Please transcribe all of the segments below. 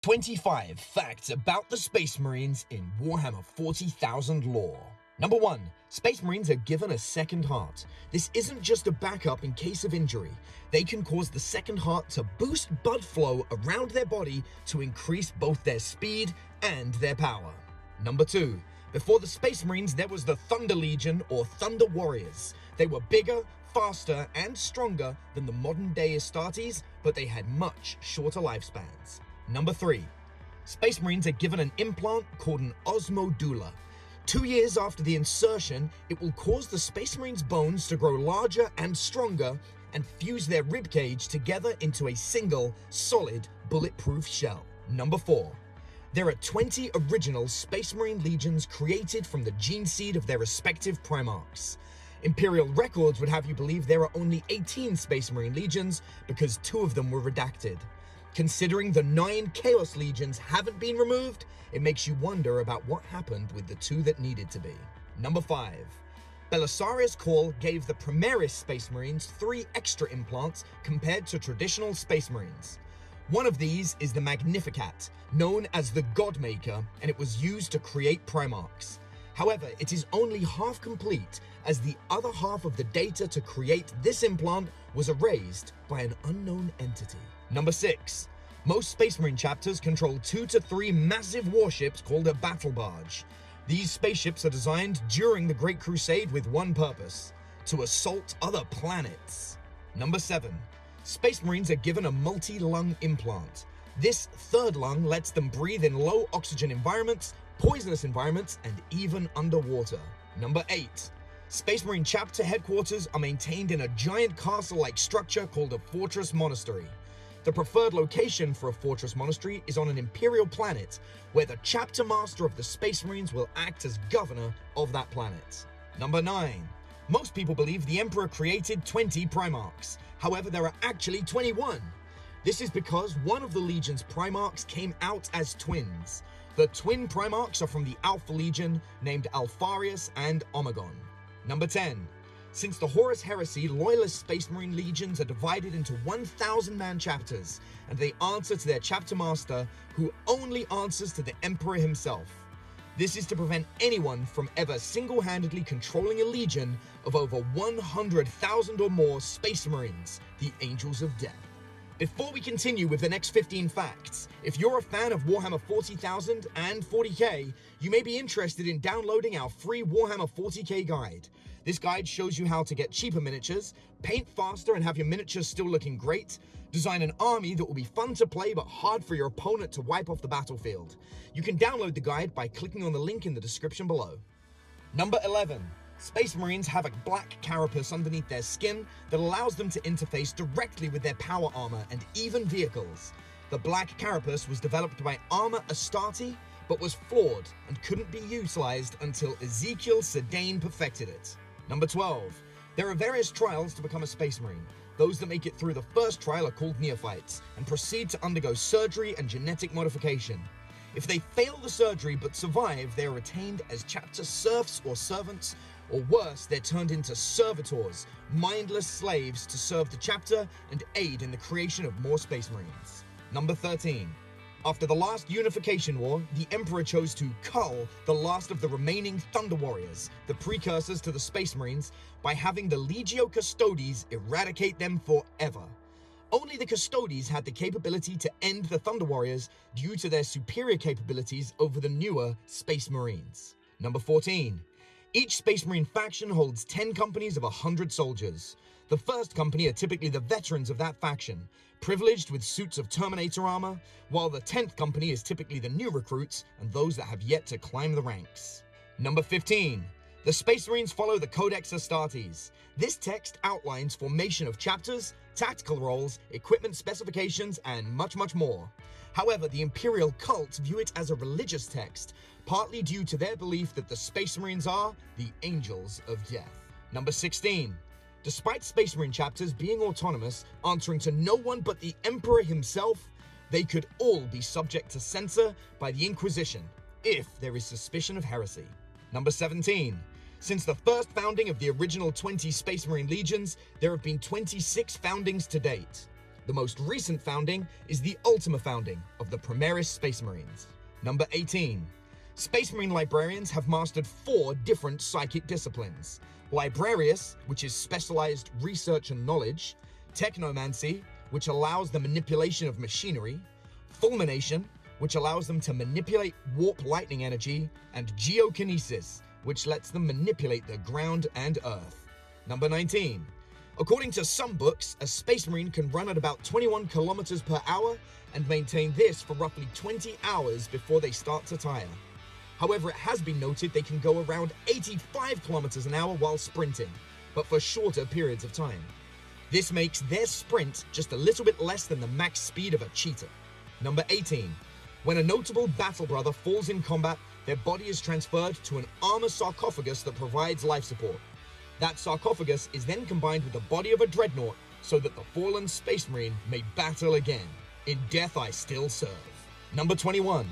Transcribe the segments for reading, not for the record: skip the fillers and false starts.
25 facts about the Space Marines in Warhammer 40,000 lore. Number 1. Space Marines are given a second heart. This isn't just a backup in case of injury. They can cause the second heart to boost blood flow around their body to increase both their speed and their power. Number 2. Before the Space Marines, there was the Thunder Legion or Thunder Warriors. They were bigger, faster, and stronger than the modern-day Astartes, but they had much shorter lifespans. Number 3. Space Marines are given an implant called an osmodula. 2 years after the insertion, it will cause the Space Marines' bones to grow larger and stronger and fuse their ribcage together into a single, solid, bulletproof shell. Number 4. There are 20 original Space Marine legions created from the gene seed of their respective Primarchs. Imperial records would have you believe there are only 18 Space Marine legions because 2 of them were redacted. Considering the 9 Chaos Legions haven't been removed, it makes you wonder about what happened with the 2 that needed to be. Number 5. Belisarius Cawl gave the Primaris Space Marines 3 extra implants compared to traditional Space Marines. One of these is the Magnificat, known as the Godmaker, and it was used to create Primarchs. However, it is only half complete, as the other half of the data to create this implant was erased by an unknown entity. Number 6. Most Space Marine chapters control 2 to 3 massive warships called a battle barge. These spaceships are designed during the Great Crusade with one purpose: to assault other planets. Number 7. Space Marines are given a multi-lung implant. This third lung lets them breathe in low oxygen environments, poisonous environments, and even underwater. Number 8. Space Marine chapter headquarters are maintained in a giant castle-like structure called a fortress monastery. The preferred location for a fortress monastery is on an imperial planet, where the chapter master of the Space Marines will act as governor of that planet. Number 9. Most people believe the Emperor created 20 Primarchs. However, there are actually 21. This is because one of the Legion's Primarchs came out as twins. The twin Primarchs are from the Alpha Legion, named Alpharius and Omegon. Number 10. Since the Horus Heresy, Loyalist Space Marine legions are divided into 1,000-man chapters, and they answer to their chapter master, who only answers to the Emperor himself. This is to prevent anyone from ever single-handedly controlling a legion of over 100,000 or more Space Marines, the Angels of Death. Before we continue with the next 15 facts, if you're a fan of Warhammer 40,000 and 40k, you may be interested in downloading our free Warhammer 40k guide. This guide shows you how to get cheaper miniatures, paint faster and have your miniatures still looking great, design an army that will be fun to play but hard for your opponent to wipe off the battlefield. You can download the guide by clicking on the link in the description below. Number 11. Space Marines have a black carapace underneath their skin that allows them to interface directly with their power armor and even vehicles. The black carapace was developed by Armor Astarte, but was flawed and couldn't be utilized until Ezekiel Sedain perfected it. Number 12. There are various trials to become a Space Marine. Those that make it through the first trial are called neophytes and proceed to undergo surgery and genetic modification. If they fail the surgery but survive, they are retained as chapter serfs or servants, or worse, they're turned into servitors, mindless slaves to serve the chapter and aid in the creation of more Space Marines. Number 13. After the last unification war, the Emperor chose to cull the last of the remaining Thunder Warriors, the precursors to the Space Marines, by having the Legio Custodes eradicate them forever. Only the Custodes had the capability to end the Thunder Warriors due to their superior capabilities over the newer Space Marines. Number 14. Each Space Marine faction holds 10 companies of 100 soldiers. The first company are typically the veterans of that faction, privileged with suits of Terminator armor, while the 10th company is typically the new recruits and those that have yet to climb the ranks. Number 15. The Space Marines follow the Codex Astartes. This text outlines formation of chapters, tactical roles, equipment specifications, and much more. However, the Imperial cults view it as a religious text, partly due to their belief that the Space Marines are the Angels of Death. Number 16. Despite Space Marine chapters being autonomous, answering to no one but the Emperor himself, they could all be subject to censor by the Inquisition, if there is suspicion of heresy. Number 17. Since the first founding of the original 20 Space Marine legions, there have been 26 foundings to date. The most recent founding is the Ultima founding of the Primaris Space Marines. Number 18. Space Marine librarians have mastered 4 different psychic disciplines. Librarius, which is specialized research and knowledge, Technomancy, which allows the manipulation of machinery, Fulmination, which allows them to manipulate warp lightning energy, and Geokinesis, which lets them manipulate the ground and earth. Number 19. According to some books, a Space Marine can run at about 21 kilometers per hour and maintain this for roughly 20 hours before they start to tire. However, it has been noted they can go around 85 kilometers an hour while sprinting, but for shorter periods of time. This makes their sprint just a little bit less than the max speed of a cheetah. Number 18. When a notable battle brother falls in combat, their body is transferred to an armor sarcophagus that provides life support. That sarcophagus is then combined with the body of a dreadnought so that the fallen Space Marine may battle again. In death I still serve. Number 21.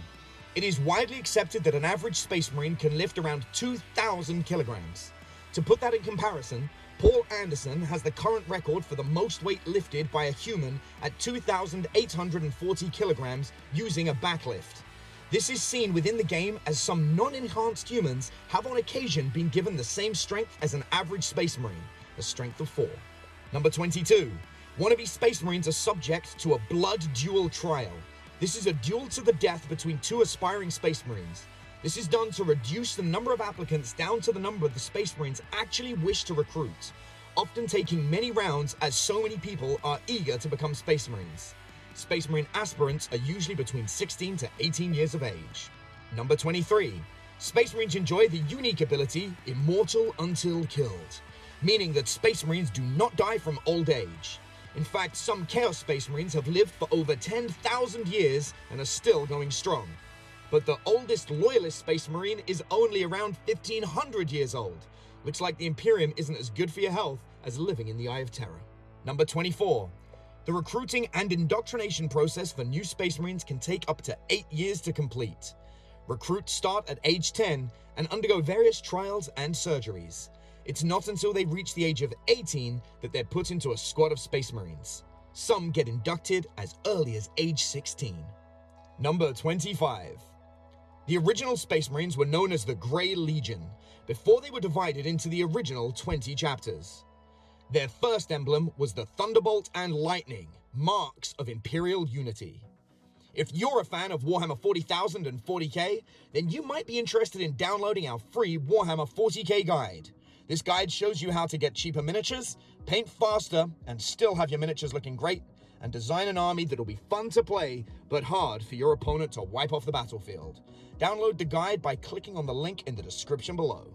It is widely accepted that an average Space Marine can lift around 2,000 kilograms. To put that in comparison, Paul Anderson has the current record for the most weight lifted by a human at 2,840 kilograms using a backlift. This is seen within the game as some non-enhanced humans have on occasion been given the same strength as an average Space Marine, a strength of 4. Number 22. Wannabe Space Marines are subject to a blood duel trial. This is a duel to the death between 2 aspiring Space Marines. This is done to reduce the number of applicants down to the number the Space Marines actually wish to recruit, often taking many rounds as so many people are eager to become Space Marines. Space Marine aspirants are usually between 16 to 18 years of age. Number 23. Space Marines enjoy the unique ability Immortal Until Killed, meaning that Space Marines do not die from old age. In fact, some Chaos Space Marines have lived for over 10,000 years and are still going strong. But the oldest Loyalist Space Marine is only around 1,500 years old. Looks like the Imperium isn't as good for your health as living in the Eye of Terror. Number 24. The recruiting and indoctrination process for new Space Marines can take up to 8 years to complete. Recruits start at age 10 and undergo various trials and surgeries. It's not until they reach the age of 18 that they're put into a squad of Space Marines. Some get inducted as early as age 16. Number 25. The original Space Marines were known as the Grey Legion before they were divided into the original 20 chapters. Their first emblem was the Thunderbolt and Lightning, marks of Imperial unity. If you're a fan of Warhammer 40,000 and 40k, then you might be interested in downloading our free Warhammer 40k guide. This guide shows you how to get cheaper miniatures, paint faster, and still have your miniatures looking great, and design an army that'll be fun to play, but hard for your opponent to wipe off the battlefield. Download the guide by clicking on the link in the description below.